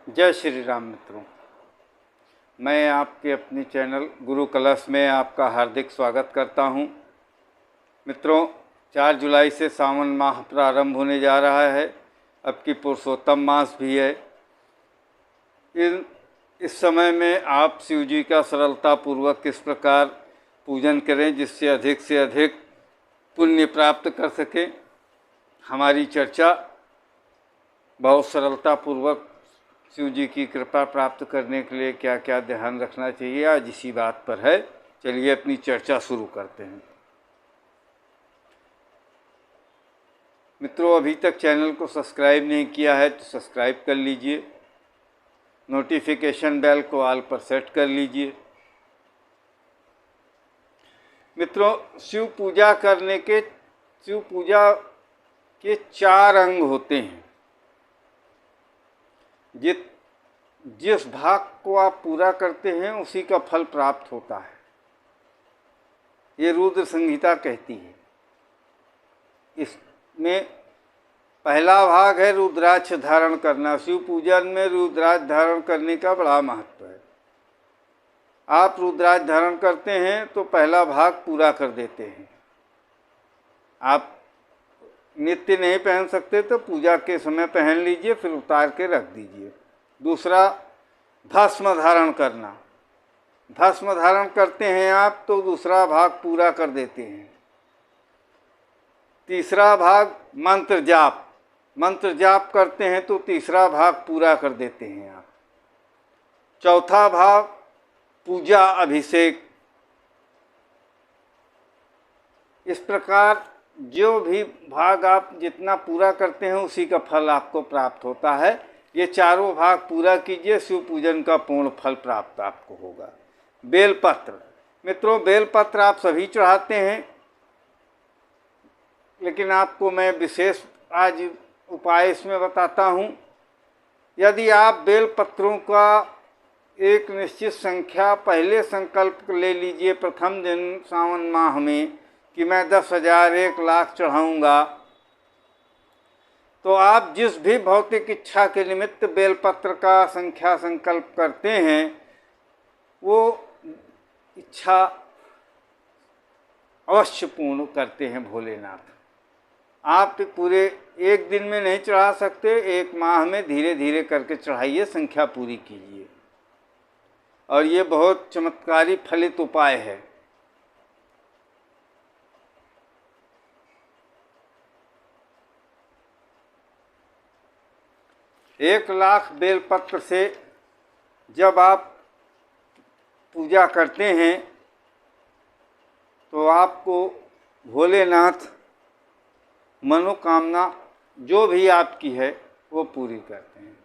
जय श्री राम मित्रों, मैं आपके अपने चैनल गुरु कलश में आपका हार्दिक स्वागत करता हूं। मित्रों, 4 जुलाई से सावन माह प्रारंभ होने जा रहा है। अब की पुरुषोत्तम मास भी है। इस समय में आप शिव जी का सरलतापूर्वक किस प्रकार पूजन करें जिससे अधिक से अधिक पुण्य प्राप्त कर सकें, हमारी चर्चा बहुत सरलतापूर्वक शिव जी की कृपा प्राप्त करने के लिए क्या क्या ध्यान रखना चाहिए, आज इसी बात पर है। चलिए अपनी चर्चा शुरू करते हैं। मित्रों, अभी तक चैनल को सब्सक्राइब नहीं किया है तो सब्सक्राइब कर लीजिए। नोटिफिकेशन बेल को ऑल पर सेट कर लीजिए। मित्रों, शिव पूजा के 4 अंग होते हैं। जिस भाग को आप पूरा करते हैं उसी का फल प्राप्त होता है, ये रुद्र संहिता कहती है। इसमें पहला भाग है रुद्राक्ष धारण करना। शिव पूजन में रुद्राक्ष धारण करने का बड़ा महत्व है। आप रुद्राक्ष धारण करते हैं तो पहला भाग पूरा कर देते हैं। आप नित्य नहीं पहन सकते तो पूजा के समय पहन लीजिए, फिर उतार के रख दीजिए। दूसरा, भस्म धारण करना। भस्म धारण करते हैं आप तो दूसरा भाग पूरा कर देते हैं। तीसरा भाग मंत्र जाप। मंत्र जाप करते हैं तो तीसरा भाग पूरा कर देते हैं आप। चौथा भाग पूजा अभिषेक। इस प्रकार जो भी भाग आप जितना पूरा करते हैं उसी का फल आपको प्राप्त होता है। ये चारों भाग पूरा कीजिए, शिव पूजन का पूर्ण फल प्राप्त आपको होगा। बेलपत्र। मित्रों, बेलपत्र आप सभी चढ़ाते हैं, लेकिन आपको मैं विशेष आज उपाय इसमें बताता हूँ। यदि आप बेलपत्रों का एक निश्चित संख्या पहले संकल्प ले लीजिए प्रथम दिन सावन माह में कि मैं 10,000 1 लाख चढ़ाऊँगा, तो आप जिस भी भौतिक इच्छा के निमित्त बेलपत्र का संख्या संकल्प करते हैं वो इच्छा अवश्य पूर्ण करते हैं भोलेनाथ। आप पूरे एक दिन में नहीं चढ़ा सकते, 1 माह में धीरे धीरे करके चढ़ाइए, संख्या पूरी कीजिए। और ये बहुत चमत्कारी फलित उपाय है। एक लाख बेलपत्र से जब आप पूजा करते हैं तो आपको भोलेनाथ मनोकामना जो भी आपकी है वो पूरी करते हैं।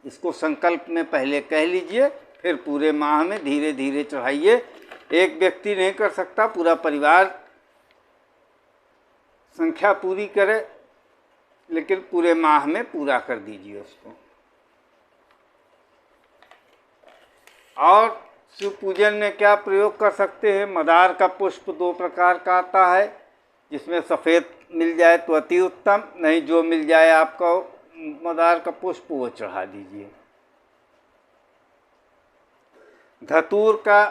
इसको संकल्प में पहले कह लीजिए, फिर पूरे माह में धीरे धीरे चढ़ाइए। एक व्यक्ति नहीं कर सकता, पूरा परिवार संख्या पूरी करे, लेकिन पूरे माह में पूरा कर दीजिए उसको। और शिव पूजन में क्या प्रयोग कर सकते हैं? मदार का पुष्प 2 प्रकार का आता है, जिसमें सफ़ेद मिल जाए तो अति उत्तम, नहीं जो मिल जाए आपको मदार का पुष्प वो चढ़ा दीजिए। धतूर का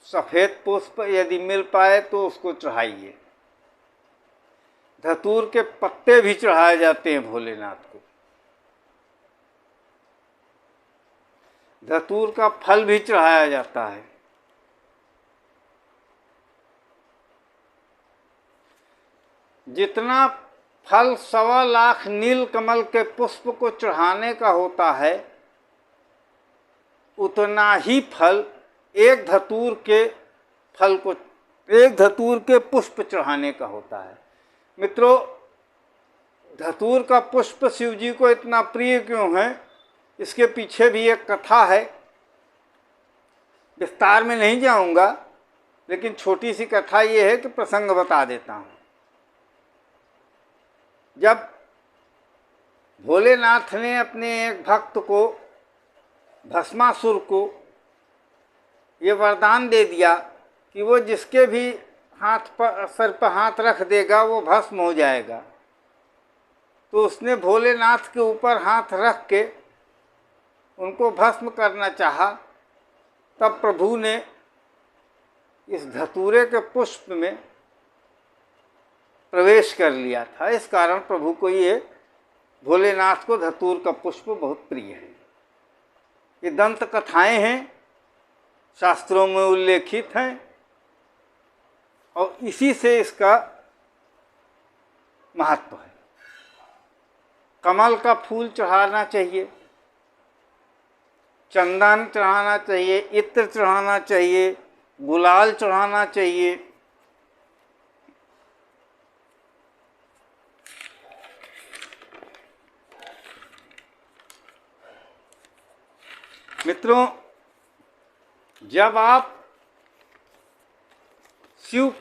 सफ़ेद पुष्प यदि मिल पाए तो उसको चढ़ाइए। धतूर के पत्ते भी चढ़ाए जाते हैं भोलेनाथ को। धतूर का फल भी चढ़ाया जाता है। जितना फल 1.25 लाख नील कमल के पुष्प को चढ़ाने का होता है, उतना ही फल एक धतूर के पुष्प चढ़ाने का होता है। मित्रों, धतूर का पुष्प शिव जी को इतना प्रिय क्यों है, इसके पीछे भी एक कथा है। विस्तार में नहीं जाऊंगा, लेकिन छोटी सी कथा ये है कि प्रसंग बता देता हूँ। जब भोलेनाथ ने अपने एक भक्त को, भस्मासुर को, ये वरदान दे दिया कि वो जिसके भी हाथ पर सर पर हाथ रख देगा वो भस्म हो जाएगा, तो उसने भोलेनाथ के ऊपर हाथ रख के उनको भस्म करना चाहा। तब प्रभु ने इस धतूरे के पुष्प में प्रवेश कर लिया था। इस कारण प्रभु को ये भोलेनाथ को धतूर का पुष्प बहुत प्रिय है। ये दंत कथाएं हैं, शास्त्रों में उल्लेखित हैं, और इसी से इसका महत्व है। कमल का फूल चढ़ाना चाहिए, चंदन चढ़ाना चाहिए, इत्र चढ़ाना चाहिए, गुलाल चढ़ाना चाहिए। मित्रों, जब आप शिव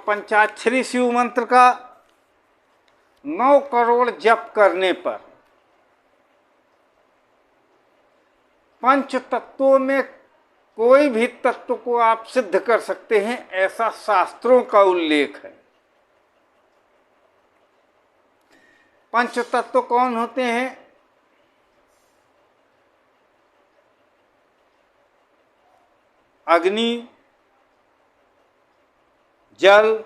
पंचाक्षरी शिव मंत्र का 9 करोड़ जप करने पर पंच तत्वों में कोई भी तत्व को आप सिद्ध कर सकते हैं, ऐसा शास्त्रों का उल्लेख है। पंच तत्व कौन होते हैं? अग्नि, जल,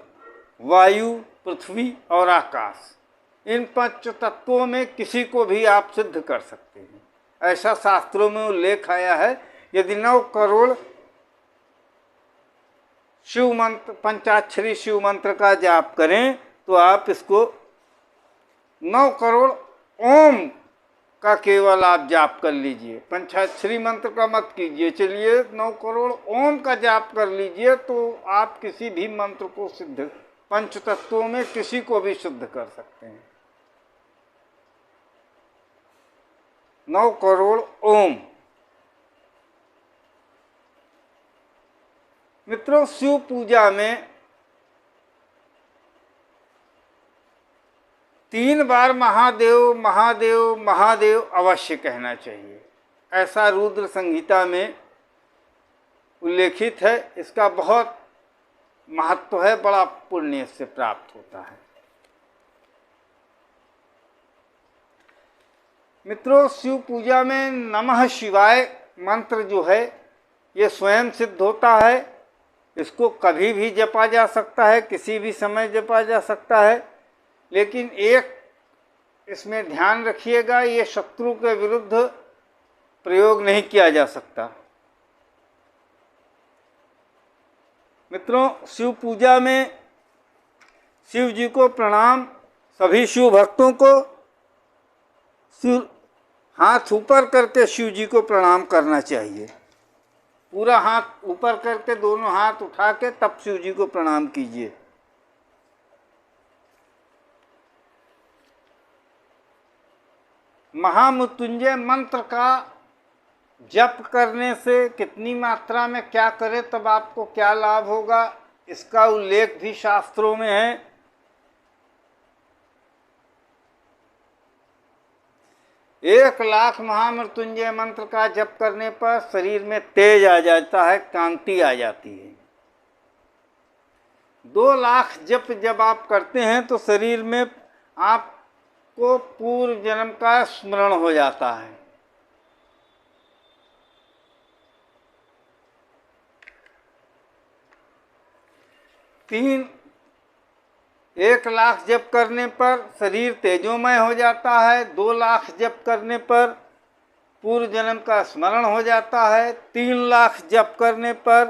वायु, पृथ्वी और आकाश। इन पंच तत्वों में किसी को भी आप सिद्ध कर सकते हैं, ऐसा शास्त्रों में उल्लेख आया है। यदि 9 करोड़ शिव मंत्र, पंचाक्षरी शिव मंत्र का जाप करें तो आप इसको 9 करोड़ ओम का केवल आप जाप कर लीजिए, पंचाक्षरी मंत्र का मत कीजिए। चलिए 9 करोड़ ओम का जाप कर लीजिए तो आप किसी भी मंत्र को सिद्ध, पंच तत्वों में किसी को भी सिद्ध कर सकते हैं। 9 करोड़ ओम। मित्रों, शिव पूजा में 3 बार महादेव महादेव महादेव अवश्य कहना चाहिए, ऐसा रुद्र संहिता में उल्लेखित है। इसका बहुत महत्व है, बड़ा पुण्य इससे प्राप्त होता है। मित्रों, शिव पूजा में नमः शिवाय मंत्र जो है ये स्वयं सिद्ध होता है। इसको कभी भी जपा जा सकता है, किसी भी समय जपा जा सकता है, लेकिन एक इसमें ध्यान रखिएगा, ये शत्रु के विरुद्ध प्रयोग नहीं किया जा सकता। मित्रों, शिव पूजा में शिव जी को प्रणाम, सभी शिव भक्तों को हाथ ऊपर करके शिव जी को प्रणाम करना चाहिए। पूरा हाथ ऊपर करके, दोनों हाथ उठा के तब शिव जी को प्रणाम कीजिए। महामृत्युंजय मंत्र का जप करने से कितनी मात्रा में क्या करें तब आपको क्या लाभ होगा, इसका उल्लेख भी शास्त्रों में है। 1 लाख महामृत्युंजय मंत्र का जप करने पर शरीर में तेज आ जाता है, कांति आ जाती है। 2 लाख जप जब आप करते हैं तो शरीर में आपको पूर्व जन्म का स्मरण हो जाता है। 1 लाख जप करने पर शरीर तेजोमय हो जाता है। 2 लाख जप करने पर पूर्व जन्म का स्मरण हो जाता है। 3 लाख जप करने पर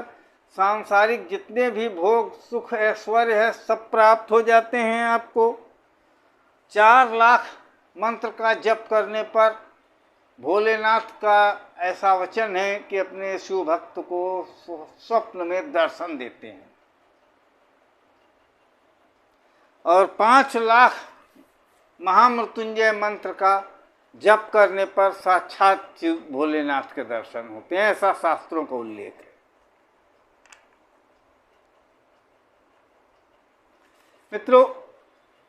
सांसारिक जितने भी भोग सुख ऐश्वर्य है सब प्राप्त हो जाते हैं आपको। 4 लाख मंत्र का जप करने पर भोलेनाथ का ऐसा वचन है कि अपने शिव भक्त को स्वप्न में दर्शन देते हैं। और 5 लाख महामृत्युंजय मंत्र का जप करने पर साक्षात शिव भोलेनाथ के दर्शन होते हैं, ऐसा शास्त्रों का उल्लेख है। मित्रों,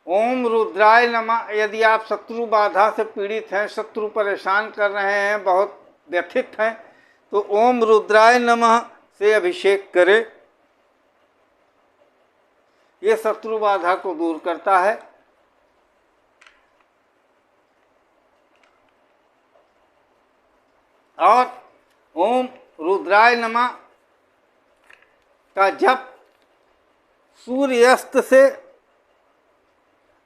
ओम रुद्राय नमः। यदि आप शत्रु बाधा से पीड़ित हैं, शत्रु परेशान कर रहे हैं, बहुत व्यथित हैं, तो ओम रुद्राय नमः से अभिषेक करें। ये शत्रु बाधा को दूर करता है। और ओम रुद्राय नमः का जप सूर्यास्त से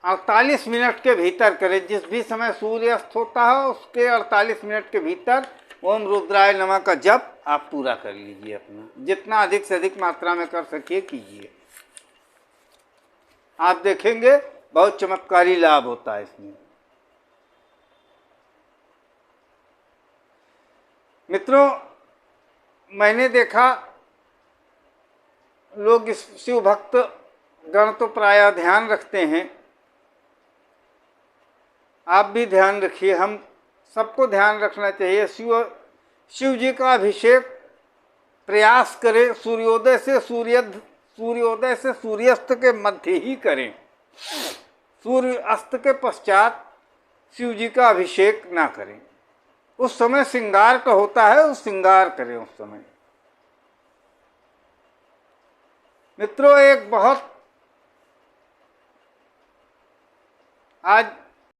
48 मिनट के भीतर करें। जिस भी समय सूर्यास्त होता है उसके 48 मिनट के भीतर ओम रुद्राय नमः का जप आप पूरा कर लीजिए। अपना जितना अधिक से अधिक मात्रा में कर सकिए कीजिए। आप देखेंगे बहुत चमत्कारी लाभ होता है इसमें। मित्रों, मैंने देखा लोग इस शिव भक्त गण तो प्रायः ध्यान रखते हैं, आप भी ध्यान रखिए, हम सबको ध्यान रखना चाहिए। शिव जी का अभिषेक प्रयास करें सूर्योदय से सूर्यास्त के मध्य ही करें। सूर्य अस्त के पश्चात शिव जी का अभिषेक ना करें। उस समय श्रृंगार का होता है, उस श्रृंगार करें उस समय। मित्रों, एक बहुत आज